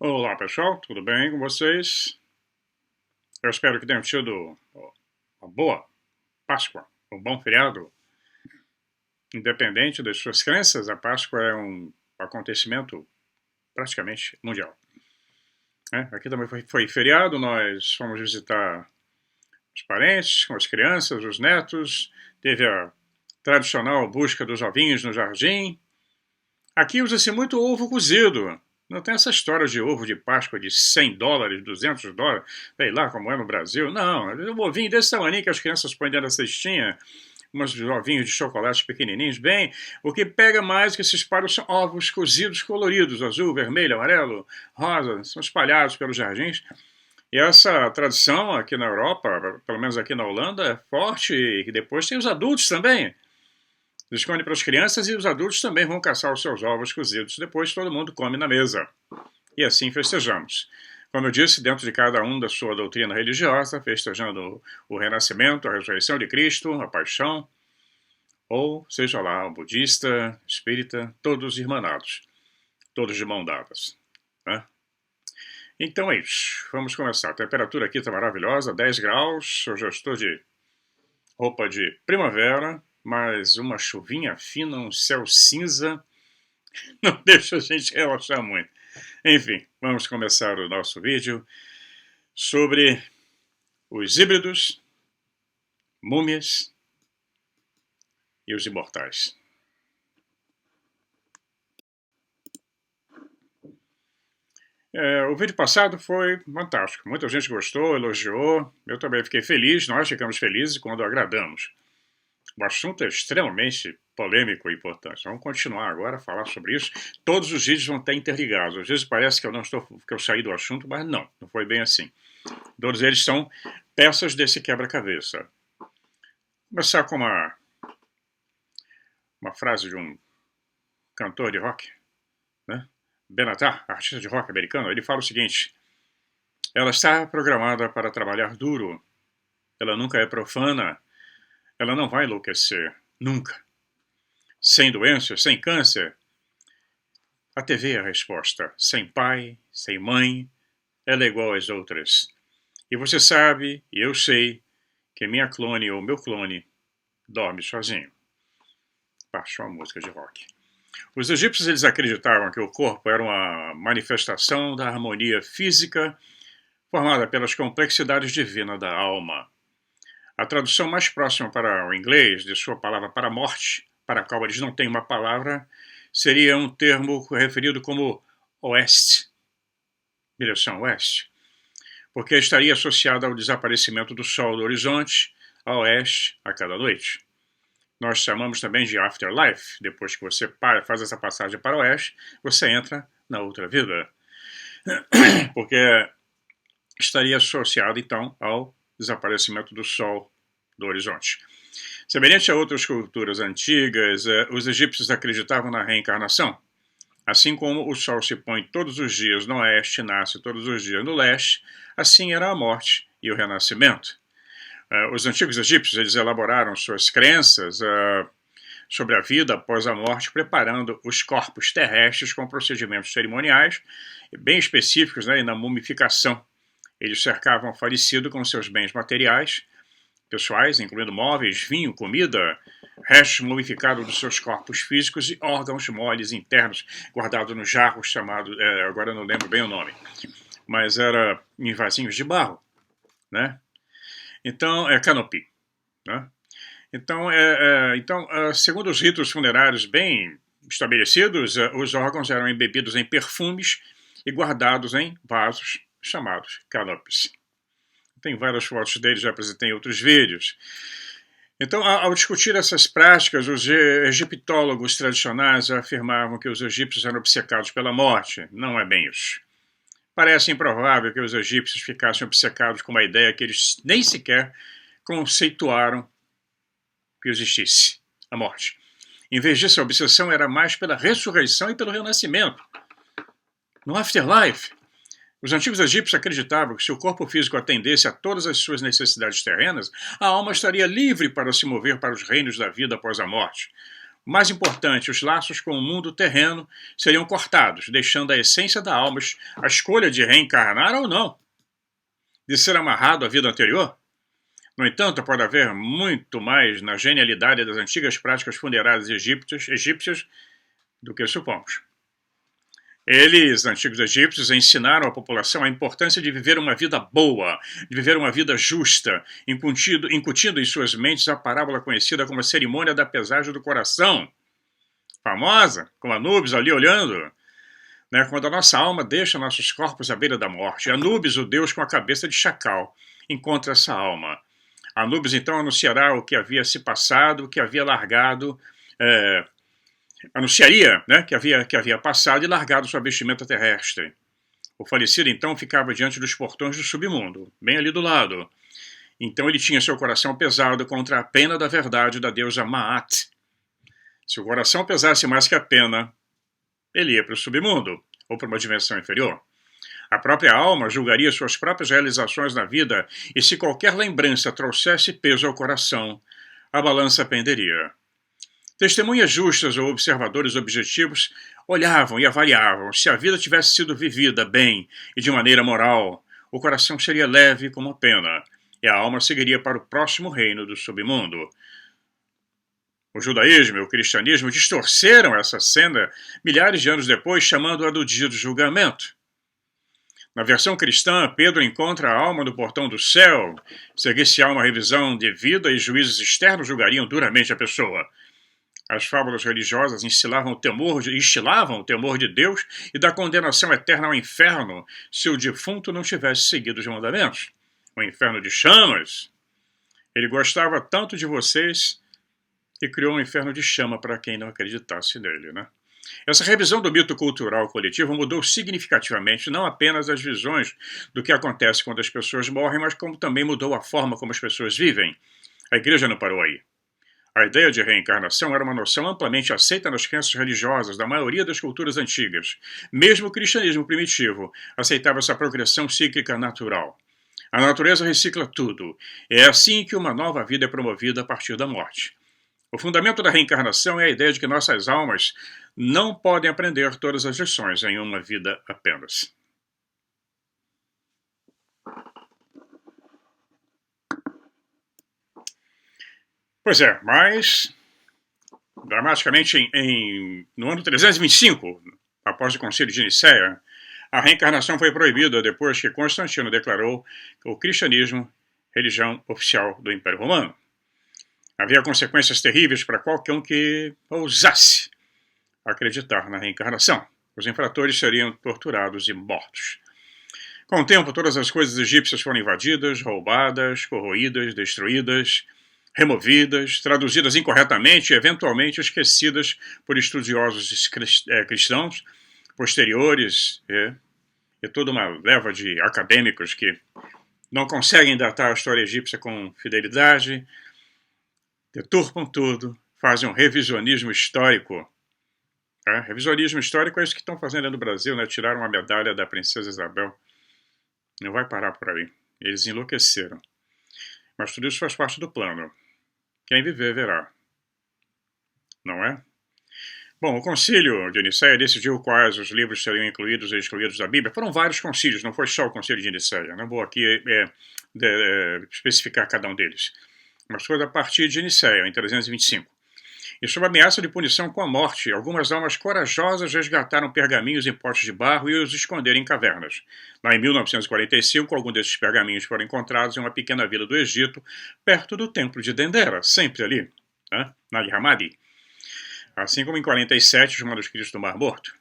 Olá pessoal, tudo bem com vocês? Eu espero que tenham tido uma boa Páscoa, um bom feriado. Independente das suas crenças, a Páscoa é um acontecimento praticamente mundial. Aqui também foi feriado, nós fomos visitar os parentes, com as crianças, os netos, teve a tradicional busca dos ovinhos no jardim. Aqui usa-se muito ovo cozido. Não tem essa história de ovo de Páscoa de $100, $200, sei lá como é no Brasil. Não, é um ovinho desse tamanho que as crianças põem dentro da cestinha, uns ovinhos de chocolate pequenininhos. Bem, o que pega mais que se espalham são ovos cozidos coloridos, azul, vermelho, amarelo, rosa, são espalhados pelos jardins. E essa tradição aqui na Europa, pelo menos aqui na Holanda, é forte, e depois tem os adultos também. Esconde para as crianças e os adultos também vão caçar os seus ovos cozidos. Depois todo mundo come na mesa. E assim festejamos. Como eu disse, dentro de cada um da sua doutrina religiosa, festejando o renascimento, a ressurreição de Cristo, a paixão, ou seja lá, o budista, espírita, todos irmanados, todos de mão dadas. Né? Então é isso, vamos começar. A temperatura aqui está maravilhosa, 10 graus, eu já estou de roupa de primavera, mas uma chuvinha fina, um céu cinza, não deixa a gente relaxar muito. Enfim, vamos começar o nosso vídeo sobre os híbridos, múmias e os imortais. O vídeo passado foi fantástico, muita gente gostou, elogiou, eu também fiquei feliz, nós ficamos felizes quando agradamos. O assunto é extremamente polêmico e importante. Vamos continuar agora a falar sobre isso. Todos os vídeos vão estar interligados. Às vezes parece que eu saí do assunto, mas não foi bem assim. Todos eles são peças desse quebra-cabeça. Vou começar com uma frase de um cantor de rock, né? Benatar, artista de rock americano. Ele fala o seguinte: ela está programada para trabalhar duro. Ela nunca é profana. Ela não vai enlouquecer, nunca. Sem doenças, sem câncer. A TV é a resposta. Sem pai, sem mãe, ela é igual às outras. E você sabe, e eu sei, que minha clone ou meu clone dorme sozinho. Baixou a música de rock. Os egípcios eles acreditavam que o corpo era uma manifestação da harmonia física formada pelas complexidades divinas da alma. A tradução mais próxima para o inglês de sua palavra para a morte, para a qual eles não têm uma palavra, seria um termo referido como oeste, direção oeste, porque estaria associado ao desaparecimento do sol do horizonte a oeste a cada noite. Nós chamamos também de afterlife. Depois que você faz essa passagem para o oeste, você entra na outra vida, porque estaria associado então ao desaparecimento do sol do horizonte. Semelhante a outras culturas antigas, os egípcios acreditavam na reencarnação. Assim como o sol se põe todos os dias no oeste e nasce todos os dias no leste, assim era a morte e o renascimento. Os antigos egípcios eles elaboraram suas crenças sobre a vida após a morte, preparando os corpos terrestres com procedimentos cerimoniais bem específicos, né, e na mumificação. Eles cercavam o falecido com seus bens materiais, pessoais, incluindo móveis, vinho, comida, restos mumificados dos seus corpos físicos e órgãos moles internos guardados nos jarros chamados, agora eu não lembro bem o nome, mas era em vasinhos de barro, Então, canopy, Então, segundo os ritos funerários bem estabelecidos, os órgãos eram embebidos em perfumes e guardados em vasos chamados canopies. Tem várias fotos deles, já apresentei em outros vídeos. Então, ao discutir essas práticas, os egiptólogos tradicionais afirmavam que os egípcios eram obcecados pela morte. Não é bem isso. Parece improvável que os egípcios ficassem obcecados com uma ideia que eles nem sequer conceituaram que existisse, a morte. Em vez disso, a obsessão era mais pela ressurreição e pelo renascimento. No afterlife, os antigos egípcios acreditavam que se o corpo físico atendesse a todas as suas necessidades terrenas, a alma estaria livre para se mover para os reinos da vida após a morte. Mais importante, os laços com o mundo terreno seriam cortados, deixando a essência da alma a escolha de reencarnar ou não, de ser amarrado à vida anterior. No entanto, pode haver muito mais na genialidade das antigas práticas funerárias egípcias do que supomos. Eles, antigos egípcios, ensinaram à população a importância de viver uma vida boa, de viver uma vida justa, incutindo em suas mentes a parábola conhecida como a cerimônia da pesagem do coração, famosa, com Anubis ali olhando, né, quando a nossa alma deixa nossos corpos à beira da morte. Anubis, o deus com a cabeça de chacal, encontra essa alma. Anubis então anunciará o que havia se passado, o que havia largado, anunciaria, né, que havia passado e largado sua vestimenta terrestre. O falecido então ficava diante dos portões do submundo, bem ali do lado. Então ele tinha seu coração pesado contra a pena da verdade da deusa Maat. Se o coração pesasse mais que a pena, ele ia para o submundo, ou para uma dimensão inferior. A própria alma julgaria suas próprias realizações na vida, e se qualquer lembrança trouxesse peso ao coração, a balança penderia. Testemunhas justas ou observadores objetivos olhavam e avaliavam. Se a vida tivesse sido vivida bem e de maneira moral, o coração seria leve como a pena, e a alma seguiria para o próximo reino do submundo. O judaísmo e o cristianismo distorceram essa cena milhares de anos depois, chamando-a do dia do julgamento. Na versão cristã, Pedro encontra a alma no portão do céu. Seguir-se-á uma revisão de vida e juízes externos julgariam duramente a pessoa. As fábulas religiosas instilavam o temor de Deus e da condenação eterna ao inferno se o defunto não tivesse seguido os mandamentos. O inferno de chamas. Ele gostava tanto de vocês e criou um inferno de chama para quem não acreditasse nele, né? Essa revisão do mito cultural coletivo mudou significativamente não apenas as visões do que acontece quando as pessoas morrem, mas como também mudou a forma como as pessoas vivem. A igreja não parou aí. A ideia de reencarnação era uma noção amplamente aceita nas crenças religiosas da maioria das culturas antigas. Mesmo o cristianismo primitivo aceitava essa progressão cíclica natural. A natureza recicla tudo. É assim que uma nova vida é promovida a partir da morte. O fundamento da reencarnação é a ideia de que nossas almas não podem aprender todas as lições em uma vida apenas. Pois é, mas, dramaticamente, no ano 325, após o Concílio de Nicéia, a reencarnação foi proibida depois que Constantino declarou o cristianismo religião oficial do Império Romano. Havia consequências terríveis para qualquer um que ousasse acreditar na reencarnação. Os infratores seriam torturados e mortos. Com o tempo, todas as coisas egípcias foram invadidas, roubadas, corroídas, destruídas, removidas, traduzidas incorretamente e eventualmente esquecidas por estudiosos cristãos posteriores e toda uma leva de acadêmicos que não conseguem datar a história egípcia com fidelidade, deturpam tudo, fazem um revisionismo histórico. Revisionismo histórico é isso que estão fazendo no Brasil, né? Tiraram a medalha da princesa Isabel. Não vai parar por aí. Eles enlouqueceram. Mas tudo isso faz parte do plano. Quem viver, verá. Não é? Bom, o concílio de Nicéia decidiu quais os livros seriam incluídos e excluídos da Bíblia. Foram vários concílios, não foi só o concílio de Nicéia. Não vou aqui especificar cada um deles. Mas foi a partir de Nicéia, em 325. E sob ameaça de punição com a morte, algumas almas corajosas resgataram pergaminhos em potes de barro e os esconderam em cavernas. Lá em 1945, alguns desses pergaminhos foram encontrados em uma pequena vila do Egito, perto do templo de Dendera, sempre ali, Nag Hammadi. Assim como em 47, os manuscritos do Mar Morto.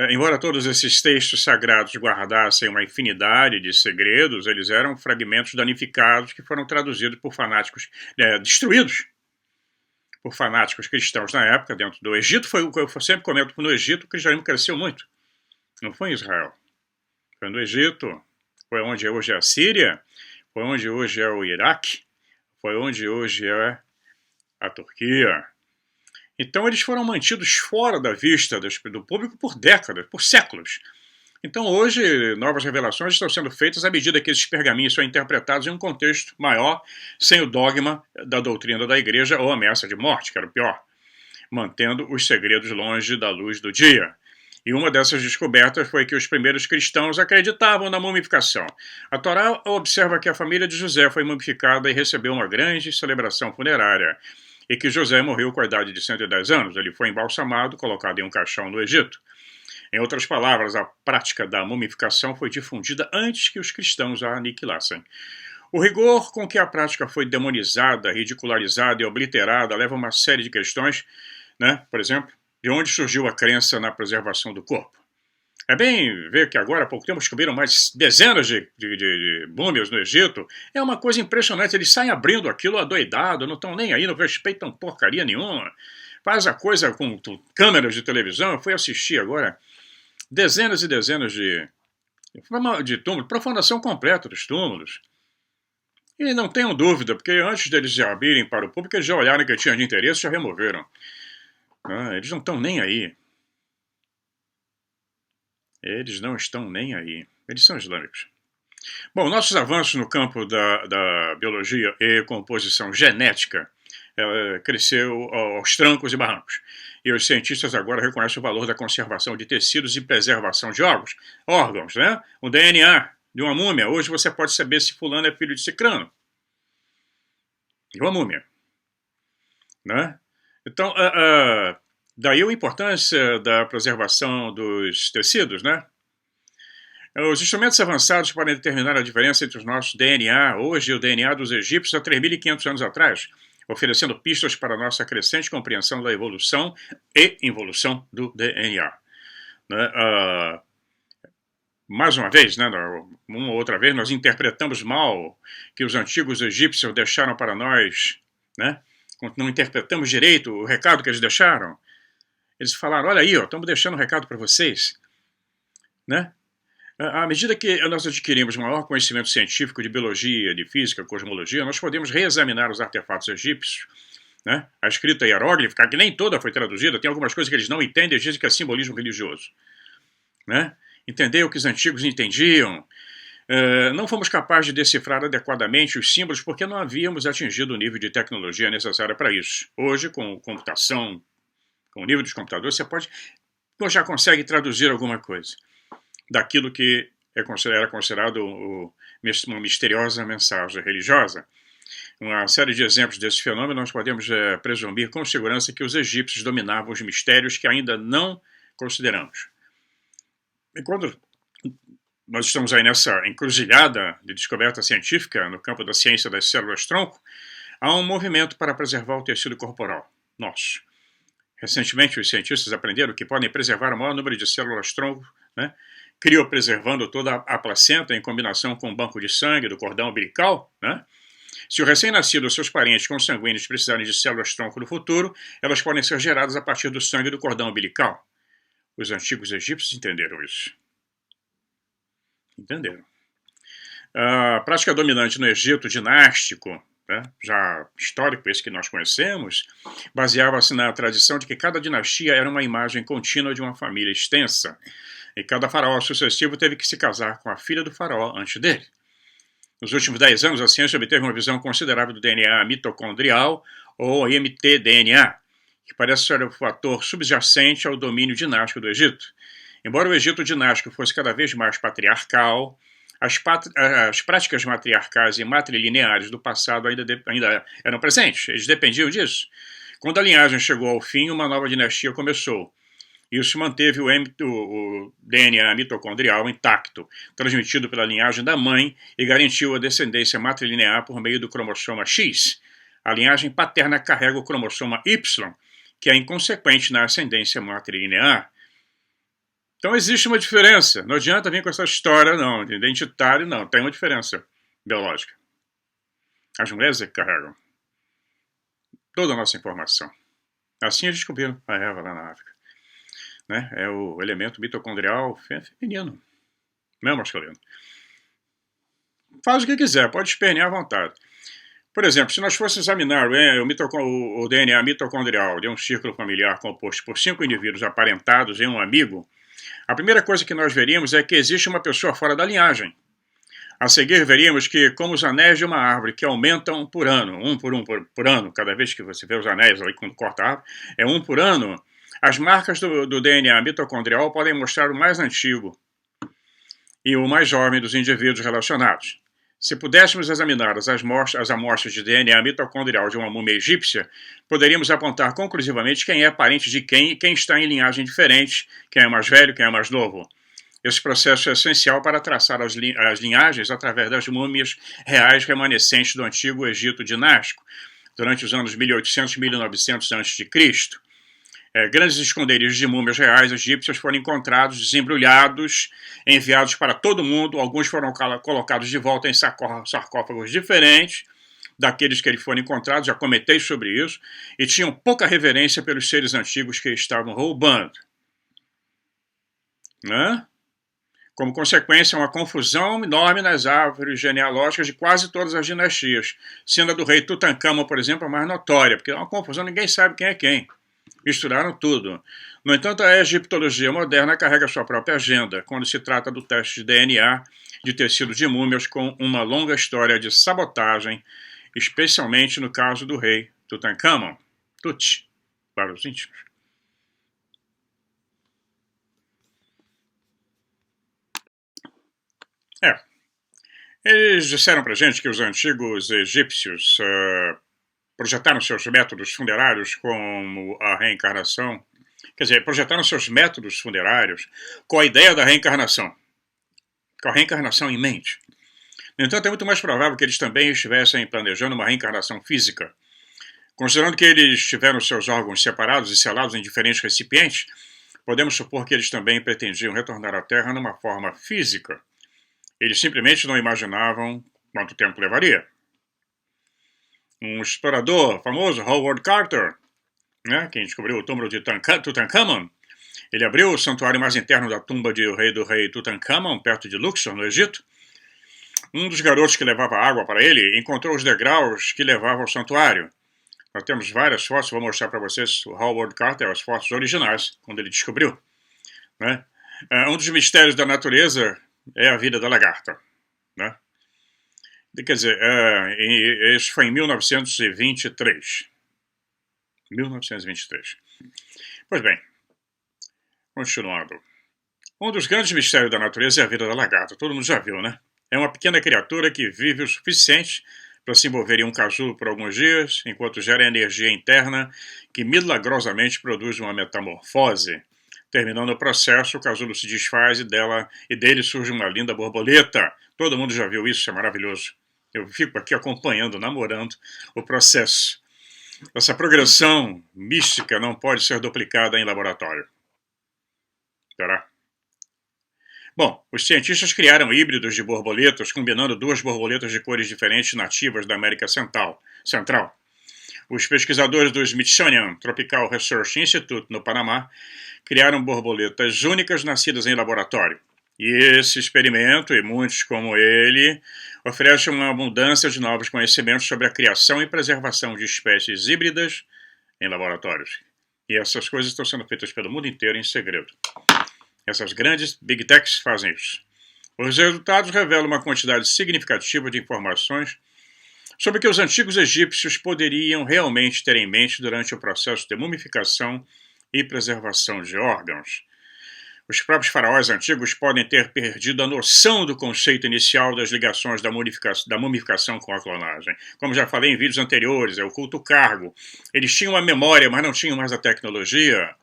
Embora todos esses textos sagrados guardassem uma infinidade de segredos, eles eram fragmentos danificados que foram traduzidos por fanáticos, destruídos por fanáticos cristãos na época, dentro do Egito. Foi o que eu sempre comento, no Egito o cristianismo cresceu muito. Não foi em Israel. Foi no Egito. Foi onde hoje é a Síria. Foi onde hoje é o Iraque. Foi onde hoje é a Turquia. Então eles foram mantidos fora da vista do público por décadas, por séculos. Então hoje novas revelações estão sendo feitas à medida que esses pergaminhos são interpretados em um contexto maior, sem o dogma da doutrina da igreja ou ameaça de morte, que era o pior. mantendo os segredos longe da luz do dia. E uma dessas descobertas foi que os primeiros cristãos acreditavam na mumificação. A Torá observa que a família de José foi mumificada e recebeu uma grande celebração funerária, e que José morreu com a idade de 110 anos. Ele foi embalsamado, colocado em um caixão no Egito. Em outras palavras, a prática da mumificação foi difundida antes que os cristãos a aniquilassem. O rigor com que a prática foi demonizada, ridicularizada e obliterada leva a uma série de questões, né? Por exemplo, de onde surgiu a crença na preservação do corpo? É bem ver que agora, há pouco tempo, descobriram mais dezenas de múmias no Egito. É uma coisa impressionante. Eles saem abrindo aquilo adoidado, não estão nem aí, não respeitam porcaria nenhuma. Faz a coisa com câmeras de televisão. Eu fui assistir agora dezenas e dezenas de túmulos, profanação completa dos túmulos. E não tenham dúvida, porque antes deles já abrirem para o público, eles já olharam que tinha de interesse e já removeram. Eles não estão nem aí. Eles não estão nem aí. Eles são islâmicos. Bom, nossos avanços no campo da biologia e composição genética cresceu aos trancos e barrancos. E os cientistas agora reconhecem o valor da conservação de tecidos e preservação de órgãos, né? O DNA de uma múmia. Hoje você pode saber se fulano é filho de cicrano. De uma múmia. Né? Então, daí a importância da preservação dos tecidos, né? Os instrumentos avançados podem determinar a diferença entre os nossos DNA, hoje e o DNA dos egípcios há 3.500 anos atrás, oferecendo pistas para a nossa crescente compreensão da evolução e involução do DNA. Né? Mais uma vez, né, uma ou outra vez, nós interpretamos mal que os antigos egípcios deixaram para nós, né? Não interpretamos direito o recado que eles deixaram. Eles falaram, olha aí, estamos deixando um recado para vocês. Né? À medida que nós adquirimos maior conhecimento científico de biologia, de física, cosmologia, nós podemos reexaminar os artefatos egípcios. Né? A escrita hieróglifa, que nem toda foi traduzida, tem algumas coisas que eles não entendem, eles dizem que é simbolismo religioso. Né? Entender o que os antigos entendiam. Não fomos capazes de decifrar adequadamente os símbolos porque não havíamos atingido o nível de tecnologia necessário para isso. Hoje, com computação, com o nível dos computadores, você já consegue traduzir alguma coisa daquilo que era considerado uma misteriosa mensagem religiosa. Uma série de exemplos desse fenômeno nós podemos presumir com segurança que os egípcios dominavam os mistérios que ainda não consideramos. E quando nós estamos aí nessa encruzilhada de descoberta científica no campo da ciência das células-tronco, há um movimento para preservar o tecido corporal nosso. Recentemente, os cientistas aprenderam que podem preservar o maior número de células-tronco, né, criopreservando toda a placenta em combinação com o banco de sangue do cordão umbilical. Né? Se o recém-nascido ou seus parentes consanguíneos precisarem de células-tronco no futuro, elas podem ser geradas a partir do sangue do cordão umbilical. Os antigos egípcios entenderam isso. Entenderam. A prática dominante no Egito dinástico, né, já histórico, esse que nós conhecemos, baseava-se na tradição de que cada dinastia era uma imagem contínua de uma família extensa, e cada faraó sucessivo teve que se casar com a filha do faraó antes dele. Nos últimos 10 anos, a ciência obteve uma visão considerável do DNA mitocondrial, ou mtDNA, que parece ser o fator subjacente ao domínio dinástico do Egito. Embora o Egito dinástico fosse cada vez mais patriarcal, as práticas matriarcais e matrilineares do passado ainda eram presentes, eles dependiam disso. Quando a linhagem chegou ao fim, uma nova dinastia começou. Isso manteve o DNA mitocondrial intacto, transmitido pela linhagem da mãe, e garantiu a descendência matrilinear por meio do cromossoma X. A linhagem paterna carrega o cromossoma Y, que é inconsequente na ascendência matrilinear. Então existe uma diferença. Não adianta vir com essa história, não. De identitário, não. Tem uma diferença biológica. As mulheres é que carregam toda a nossa informação. Assim eles descobriram a Eva lá na África. Né? É o elemento mitocondrial feminino. Não é masculino. Faz o que quiser, pode espernear à vontade. Por exemplo, se nós fôssemos examinar o DNA mitocondrial de um círculo familiar composto por 5 indivíduos aparentados em um amigo, a primeira coisa que nós veríamos é que existe uma pessoa fora da linhagem. A seguir, veríamos que, como os anéis de uma árvore que aumentam por ano, um por ano, cada vez que você vê os anéis ali quando corta a árvore, é um por ano, as marcas do DNA mitocondrial podem mostrar o mais antigo e o mais jovem dos indivíduos relacionados. Se pudéssemos examinar as amostras de DNA mitocondrial de uma múmia egípcia, poderíamos apontar conclusivamente quem é parente de quem e quem está em linhagem diferente, quem é mais velho, quem é mais novo. Esse processo é essencial para traçar as linhagens através das múmias reais remanescentes do antigo Egito dinástico, durante os anos 1800 e 1900 a.C. Grandes esconderijos de múmias reais egípcias foram encontrados, desembrulhados, enviados para todo mundo. Alguns foram colocados de volta em sarcófagos diferentes daqueles que eles foram encontrados, já comentei sobre isso, e tinham pouca reverência pelos seres antigos que estavam roubando. Né? Como consequência, uma confusão enorme nas árvores genealógicas de quase todas as dinastias, sendo a do rei Tutancâmon, por exemplo, a mais notória, porque é uma confusão, ninguém sabe quem é quem. Misturaram tudo. No entanto, a egiptologia moderna carrega sua própria agenda, quando se trata do teste de DNA de tecido de múmias, com uma longa história de sabotagem, especialmente no caso do rei Tutancâmon. Tut, para os íntimos. Eles disseram pra gente que os antigos egípcios projetaram seus métodos funerários como a reencarnação. Quer dizer, projetaram seus métodos funerários com a ideia da reencarnação. Com a reencarnação em mente. No entanto, é muito mais provável que eles também estivessem planejando uma reencarnação física. Considerando que eles tiveram seus órgãos separados e selados em diferentes recipientes, podemos supor que eles também pretendiam retornar à Terra numa forma física. Eles simplesmente não imaginavam quanto tempo levaria. Um explorador famoso, Howard Carter, quem descobriu o túmulo de Tutancâmon, ele abriu o santuário mais interno da tumba do rei Tutancâmon, perto de Luxor, no Egito. Um dos garotos que levava água para ele encontrou os degraus que levavam ao santuário. Nós temos várias fotos, vou mostrar para vocês o Howard Carter, as fotos originais, quando ele descobriu. Né? Um dos mistérios da natureza é a vida da lagarta. Né? Quer dizer, isso foi em 1923. 1923. Pois bem, continuando. Um dos grandes mistérios da natureza é a vida da lagarta. Todo mundo já viu, né? É uma pequena criatura que vive o suficiente para se envolver em um casulo por alguns dias, enquanto gera energia interna que milagrosamente produz uma metamorfose. Terminando o processo, o casulo se desfaz e dele surge uma linda borboleta. Todo mundo já viu isso, isso é maravilhoso. Eu fico aqui acompanhando, namorando o processo. Essa progressão mística não pode ser duplicada em laboratório. Será? Bom, os cientistas criaram híbridos de borboletas, combinando duas borboletas de cores diferentes nativas da América Central. Os pesquisadores do Smithsonian Tropical Research Institute, no Panamá, criaram borboletas únicas nascidas em laboratório. E esse experimento, e muitos como ele, oferecem uma abundância de novos conhecimentos sobre a criação e preservação de espécies híbridas em laboratórios. E essas coisas estão sendo feitas pelo mundo inteiro em segredo. Essas grandes Big Techs fazem isso. Os resultados revelam uma quantidade significativa de informações sobre o que os antigos egípcios poderiam realmente ter em mente durante o processo de mumificação e preservação de órgãos. Os próprios faraós antigos podem ter perdido a noção do conceito inicial das ligações da mumificação com a clonagem. Como já falei em vídeos anteriores, é o culto cargo. Eles tinham a memória, mas não tinham mais a tecnologia.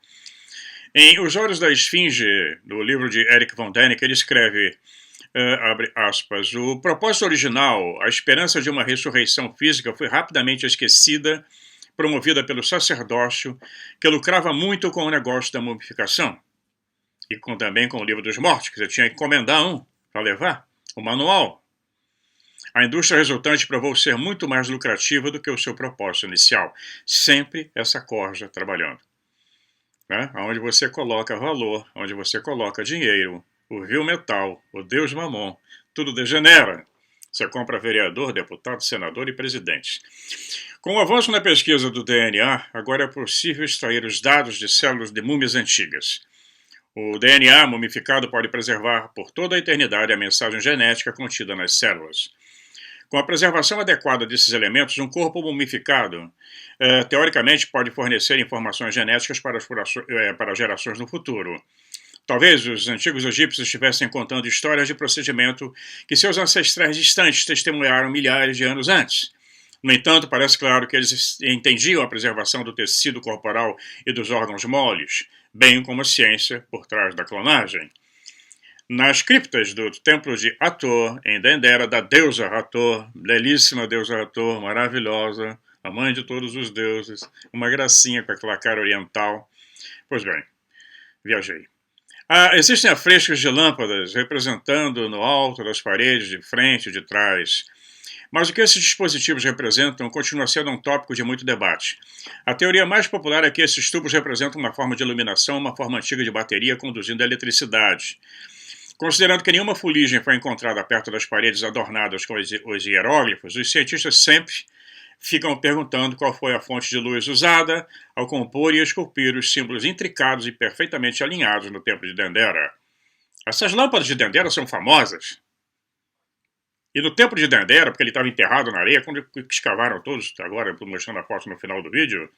Em Os Olhos da Esfinge, no livro de Eric von Däniken, ele escreve, abre aspas, o propósito original, a esperança de uma ressurreição física, foi rapidamente esquecida, promovida pelo sacerdócio, que lucrava muito com o negócio da mumificação. E também com o livro dos mortos, que você tinha que encomendar um para levar, o manual. A indústria resultante provou ser muito mais lucrativa do que o seu propósito inicial. Sempre essa corja trabalhando. Onde você coloca valor, onde você coloca dinheiro, o vil metal, o deus mamon, tudo degenera. Você compra vereador, deputado, senador e presidente. Com o avanço na pesquisa do DNA, agora é possível extrair os dados de células de múmias antigas. O DNA mumificado pode preservar por toda a eternidade a mensagem genética contida nas células. Com a preservação adequada desses elementos, um corpo mumificado, teoricamente, pode fornecer informações genéticas para gerações no futuro. Talvez os antigos egípcios estivessem contando histórias de procedimento que seus ancestrais distantes testemunharam milhares de anos antes. No entanto, parece claro que eles entendiam a preservação do tecido corporal e dos órgãos moles, bem como a ciência por trás da clonagem. Nas criptas do templo de Hathor, em Dendera, da deusa Hathor, belíssima deusa Hathor, maravilhosa, a mãe de todos os deuses, uma gracinha com aquela cara oriental. Pois bem, viajei. Existem afrescos de lâmpadas representando no alto das paredes, de frente e de trás. Mas o que esses dispositivos representam continua sendo um tópico de muito debate. A teoria mais popular é que esses tubos representam uma forma de iluminação, uma forma antiga de bateria conduzindo a eletricidade. Considerando que nenhuma fuligem foi encontrada perto das paredes adornadas com os hieróglifos, os cientistas sempre ficam perguntando qual foi a fonte de luz usada ao compor e esculpir os símbolos intricados e perfeitamente alinhados no templo de Dendera. Essas lâmpadas de Dendera são famosas. E no templo de Dendera, porque ele estava enterrado na areia, quando escavaram todos, agora estou mostrando a foto no final do vídeo,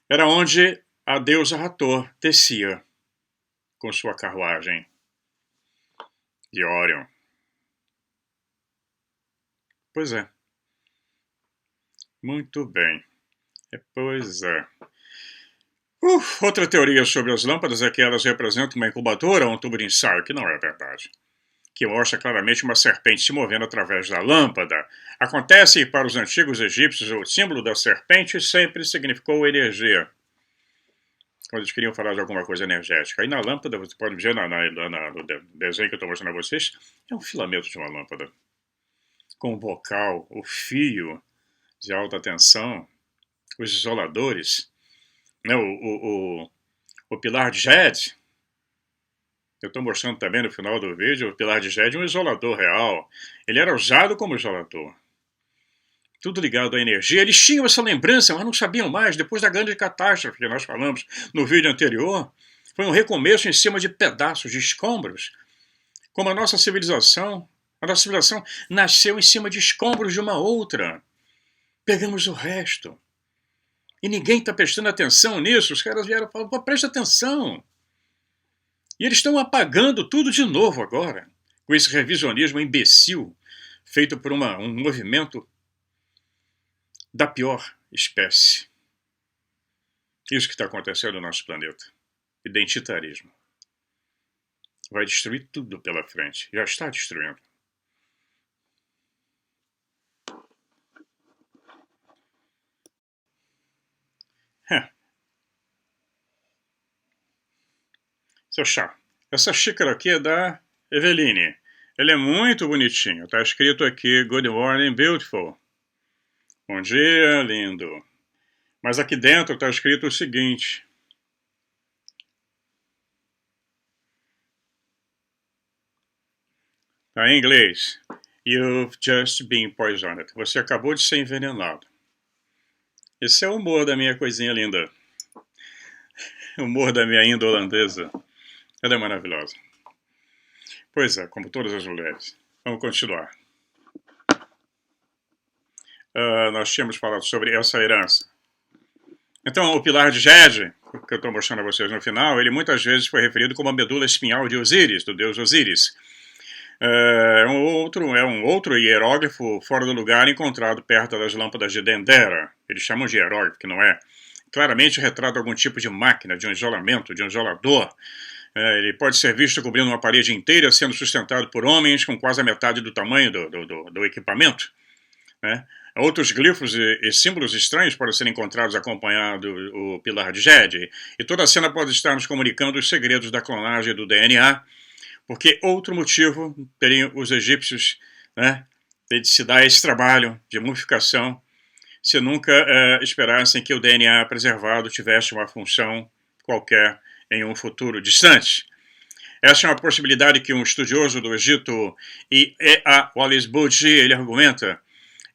era onde a deusa Hathor descia com sua carruagem de Orion. Pois é. Muito bem. Pois é. Outra teoria sobre as lâmpadas é que elas representam uma incubadora ou um tubo de ensaio, que não é verdade. Que mostra claramente uma serpente se movendo através da lâmpada. Acontece que para os antigos egípcios o símbolo da serpente sempre significou energia. Quando eles queriam falar de alguma coisa energética. Aí na lâmpada, você pode ver no desenho que eu estou mostrando a vocês, é um filamento de uma lâmpada. Com o bocal, o fio de alta tensão, os isoladores, né, o pilar de Jed. Eu estou mostrando também no final do vídeo o pilar de Jed, um isolador real. Ele era usado como isolador. Tudo ligado à energia. Eles tinham essa lembrança, mas não sabiam mais. Depois da grande catástrofe que nós falamos no vídeo anterior, foi um recomeço em cima de pedaços, de escombros. Como a nossa civilização nasceu em cima de escombros de uma outra. Pegamos o resto. E ninguém está prestando atenção nisso. Os caras vieram e falaram, pô, presta atenção. E eles estão apagando tudo de novo agora, com esse revisionismo imbecil, feito por um movimento da pior espécie. Isso que está acontecendo no nosso planeta. Identitarismo. Vai destruir tudo pela frente. Já está destruindo. Seu chá. Essa xícara aqui é da Eveline. Ele é muito bonitinho. Está escrito aqui, Good morning, beautiful. Bom dia, lindo. Mas aqui dentro está escrito o seguinte. Está em inglês. You've just been poisoned. Você acabou de ser envenenado. Esse é o humor da minha coisinha linda. O humor da minha índola holandesa. Ela é maravilhosa. Pois é, como todas as mulheres. Vamos continuar. Nós tínhamos falado sobre essa herança. Então, o pilar de Jed, que eu estou mostrando a vocês no final, ele muitas vezes foi referido como a medula espinhal de Osíris, do deus Osíris. É um outro hieróglifo fora do lugar encontrado perto das lâmpadas de Dendera. Eles chamam de hieróglifo, que não é. Claramente retrata algum tipo de máquina, de um isolamento, de um isolador. Ele pode ser visto cobrindo uma parede inteira, sendo sustentado por homens com quase a metade do tamanho do equipamento. Né? Outros glifos e símbolos estranhos podem ser encontrados acompanhando o pilar de Jed. E toda a cena pode estar nos comunicando os segredos da clonagem do DNA, porque outro motivo teriam os egípcios, né, de se dar esse trabalho de mumificação se nunca esperassem que o DNA preservado tivesse uma função qualquer em um futuro distante. Essa é uma possibilidade que um estudioso do Egito, E.A. Wallace Budge, ele argumenta.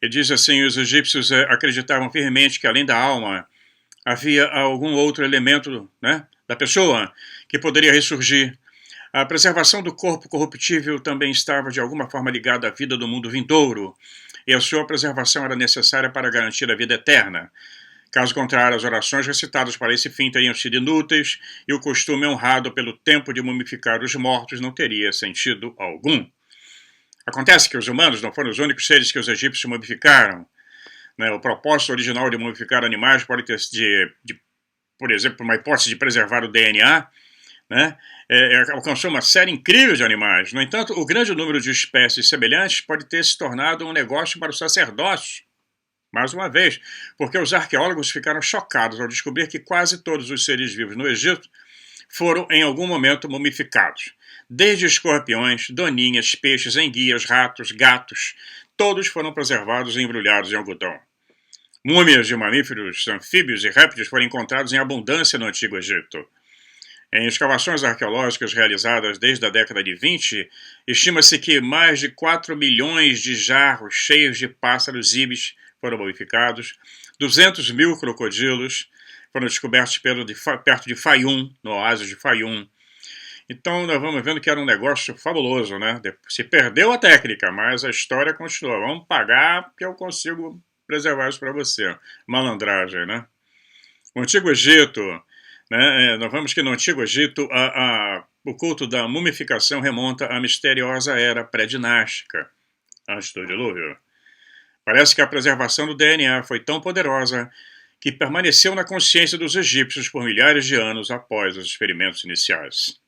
Ele diz assim, os egípcios acreditavam firmemente que além da alma havia algum outro elemento, né, da pessoa que poderia ressurgir. A preservação do corpo corruptível também estava de alguma forma ligada à vida do mundo vindouro, e a sua preservação era necessária para garantir a vida eterna. Caso contrário, as orações recitadas para esse fim teriam sido inúteis, e o costume honrado pelo tempo de mumificar os mortos não teria sentido algum. Acontece que os humanos não foram os únicos seres que os egípcios mumificaram. O propósito original de mumificar animais pode ter, por exemplo, uma hipótese de preservar o DNA, alcançou uma série incrível de animais. No entanto, o grande número de espécies semelhantes pode ter se tornado um negócio para o sacerdócio. Mais uma vez, porque os arqueólogos ficaram chocados ao descobrir que quase todos os seres vivos no Egito foram em algum momento mumificados. Desde escorpiões, doninhas, peixes, enguias, ratos, gatos, todos foram preservados e embrulhados em algodão. Múmias de mamíferos, anfíbios e répteis foram encontrados em abundância no Antigo Egito. Em escavações arqueológicas realizadas desde a década de 20, estima-se que mais de 4 milhões de jarros cheios de pássaros ibis foram mumificados, 200 mil crocodilos foram descobertos perto de Fayum, no oásis de Fayum. Então nós vamos vendo que era um negócio fabuloso, Se perdeu a técnica, mas a história continua. Vamos pagar que eu consigo preservar isso para você. Malandragem, O Antigo Egito, nós vemos que no Antigo Egito o culto da mumificação remonta à misteriosa era pré-dinástica, antes do dilúvio. Parece que a preservação do DNA foi tão poderosa que permaneceu na consciência dos egípcios por milhares de anos após os experimentos iniciais.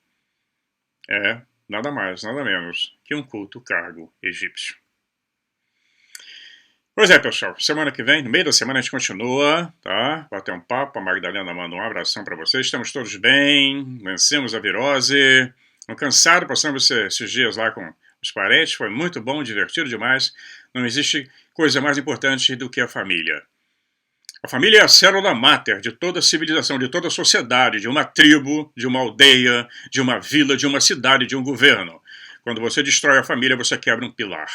É nada mais, nada menos que um culto cargo egípcio. Pois é, pessoal, semana que vem, no meio da semana a gente continua, tá? Bater um papo, a Magdalena manda um abração para vocês, estamos todos bem, vencemos a virose, cansado, passamos esses dias lá com os parentes, foi muito bom, divertido demais, não existe coisa mais importante do que a família. A família é a célula máter de toda a civilização, de toda a sociedade, de uma tribo, de uma aldeia, de uma vila, de uma cidade, de um governo. Quando você destrói a família, você quebra um pilar.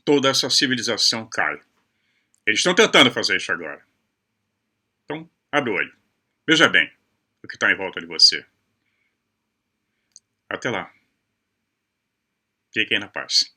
Toda essa civilização cai. Eles estão tentando fazer isso agora. Então, abre o olho. Veja bem o que está em volta de você. Até lá. Fiquem na paz.